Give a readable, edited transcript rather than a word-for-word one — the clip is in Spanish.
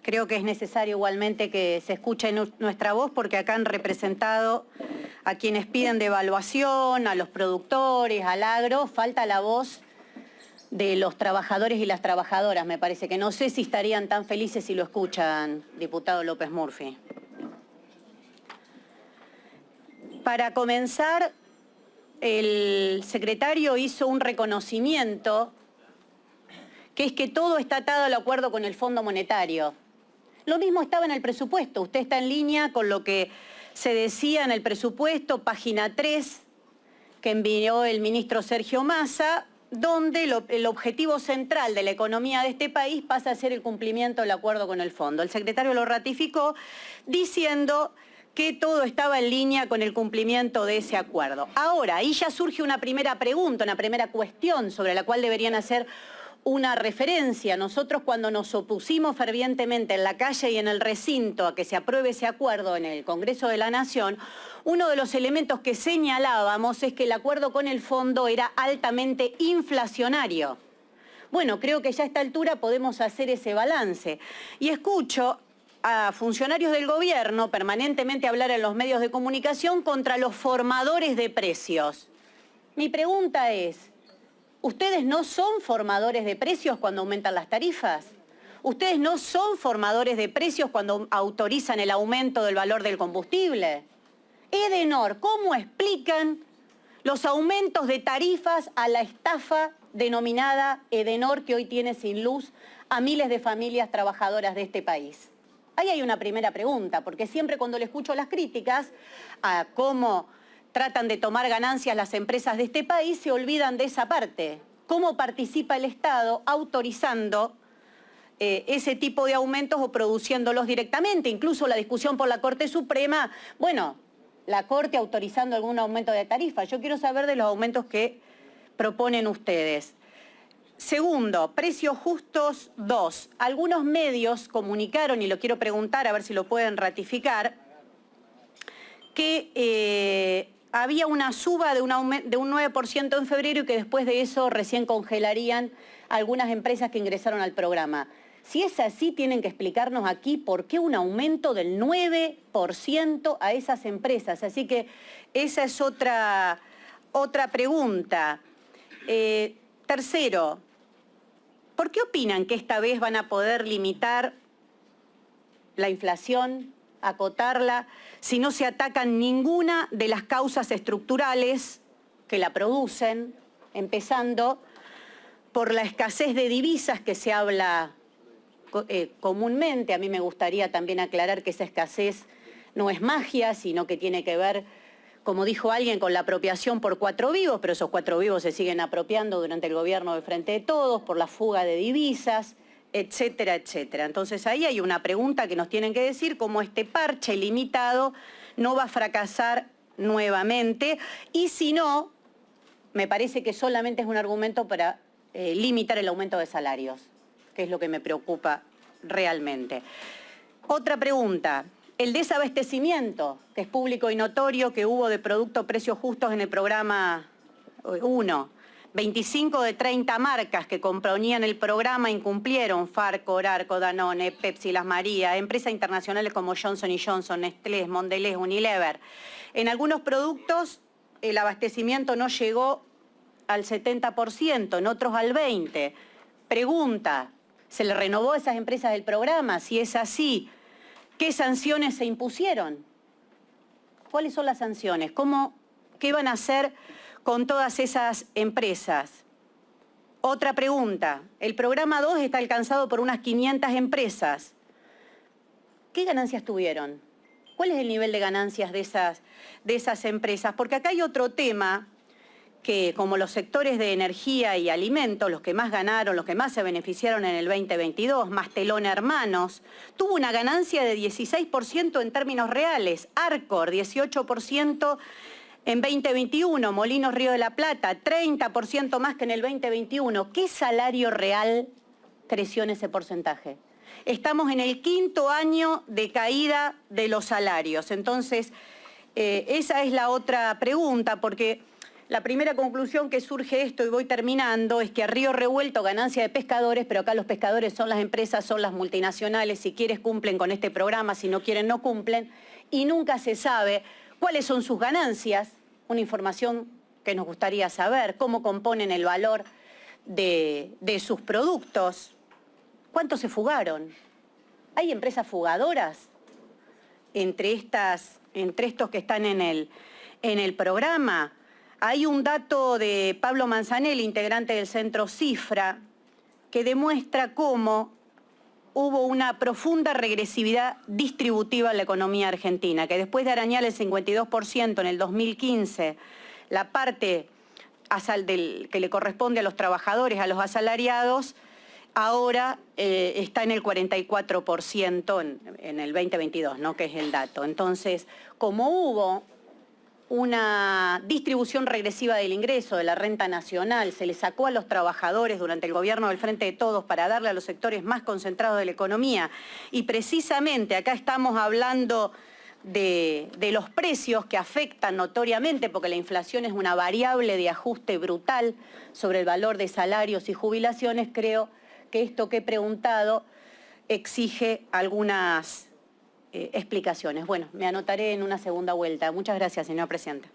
Creo que es necesario igualmente que se escuche nuestra voz porque acá han representado a quienes piden devaluación, a los productores, al agro. Falta la voz de los trabajadores y las trabajadoras, me parece, que no sé si estarían tan felices si lo escuchan, diputado López Murphy. Para comenzar, el secretario hizo un reconocimiento, que es que todo está atado al acuerdo con el Fondo Monetario. Lo mismo estaba en el presupuesto. Usted está en línea con lo que se decía en el presupuesto, página 3, que envió el ministro Sergio Massa, donde el objetivo central de la economía de este país pasa a ser el cumplimiento del acuerdo con el fondo. El secretario lo ratificó diciendo que todo estaba en línea con el cumplimiento de ese acuerdo. Ahora, ahí ya surge una primera pregunta, una primera cuestión sobre la cual deberían hacer una referencia. Nosotros, cuando nos opusimos fervientemente en la calle y en el recinto a que se apruebe ese acuerdo en el Congreso de la Nación, uno de los elementos que señalábamos es que el acuerdo con el fondo era altamente inflacionario. Bueno, creo que ya a esta altura podemos hacer ese balance. Y escucho a funcionarios del gobierno permanentemente hablar en los medios de comunicación contra los formadores de precios. Mi pregunta es: ¿ustedes no son formadores de precios cuando aumentan las tarifas? ¿Ustedes no son formadores de precios cuando autorizan el aumento del valor del combustible? Edenor, ¿cómo explican los aumentos de tarifas a la estafa denominada Edenor, que hoy tiene sin luz a miles de familias trabajadoras de este país? Ahí hay una primera pregunta, porque siempre cuando le escucho las críticas a cómo tratan de tomar ganancias las empresas de este país, se olvidan de esa parte. ¿Cómo participa el Estado autorizando ese tipo de aumentos o produciéndolos directamente? Incluso la discusión por la Corte Suprema, bueno, la Corte autorizando algún aumento de tarifa. Yo quiero saber de los aumentos que proponen ustedes. Segundo, precios justos 2. Algunos medios comunicaron, y lo quiero preguntar a ver si lo pueden ratificar, que había una suba de un 9% en febrero y que después de eso recién congelarían algunas empresas que ingresaron al programa. Si es así, tienen que explicarnos aquí por qué un aumento del 9% a esas empresas. Así que esa es otra pregunta. Tercero, ¿por qué opinan que esta vez van a poder limitar la inflación, acotarla, si no se atacan ninguna de las causas estructurales que la producen, empezando por la escasez de divisas que se habla comúnmente? A mí me gustaría también aclarar que esa escasez no es magia, sino que tiene que ver, como dijo alguien, con la apropiación por 4 vivos, pero esos 4 vivos se siguen apropiando durante el gobierno de Frente de Todos, por la fuga de divisas, etcétera, etcétera. Entonces ahí hay una pregunta que nos tienen que decir: cómo este parche limitado no va a fracasar nuevamente, y si no, me parece que solamente es un argumento para limitar el aumento de salarios, que es lo que me preocupa realmente. Otra pregunta: el desabastecimiento, que es público y notorio, que hubo de productos precios justos en el programa 1. 25 de 30 marcas que componían el programa incumplieron: Farco, Arco, Danone, Pepsi, Las Marías, empresas internacionales como Johnson & Johnson, Nestlé, Mondelez, Unilever. En algunos productos el abastecimiento no llegó al 70%, en otros al 20%. Pregunta: ¿se le renovó a esas empresas del programa? Si es así, ¿qué sanciones se impusieron? ¿Cuáles son las sanciones? ¿Qué van a hacer con todas esas empresas? Otra pregunta: el programa 2 está alcanzado por unas 500 empresas. ¿Qué ganancias tuvieron? ¿Cuál es el nivel de ganancias de esas empresas? Porque acá hay otro tema que, como los sectores de energía y alimentos, los que más ganaron, los que más se beneficiaron en el 2022, Mastelón Hermanos, tuvo una ganancia de 16% en términos reales, Arcor 18% en 2021, Molinos Río de la Plata 30% más que en el 2021. ¿Qué salario real creció en ese porcentaje? Estamos en el 5º año de caída de los salarios. Entonces, esa es la otra pregunta, porque La primera conclusión que surge de esto, y voy terminando, es que a río revuelto ganancia de pescadores, pero acá los pescadores son las empresas, son las multinacionales, si quieres cumplen con este programa, si no quieren no cumplen, y nunca se sabe cuáles son sus ganancias, una información que nos gustaría saber, cómo componen el valor de sus productos, cuántos se fugaron. ¿Hay empresas fugadoras entre estos que están en el programa? Hay un dato de Pablo Manzanelli, integrante del Centro Cifra, que demuestra cómo hubo una profunda regresividad distributiva en la economía argentina, que después de arañar el 52% en el 2015, la parte que le corresponde a los trabajadores, a los asalariados, ahora está en el 44% en el 2022, ¿no? Que es el dato. Entonces, como hubo una distribución regresiva del ingreso, de la renta nacional, se le sacó a los trabajadores durante el gobierno del Frente de Todos para darle a los sectores más concentrados de la economía, y precisamente acá estamos hablando de los precios que afectan notoriamente, porque la inflación es una variable de ajuste brutal sobre el valor de salarios y jubilaciones. Creo que esto que he preguntado exige algunas explicaciones. Bueno, me anotaré en una segunda vuelta. Muchas gracias, señor presidente.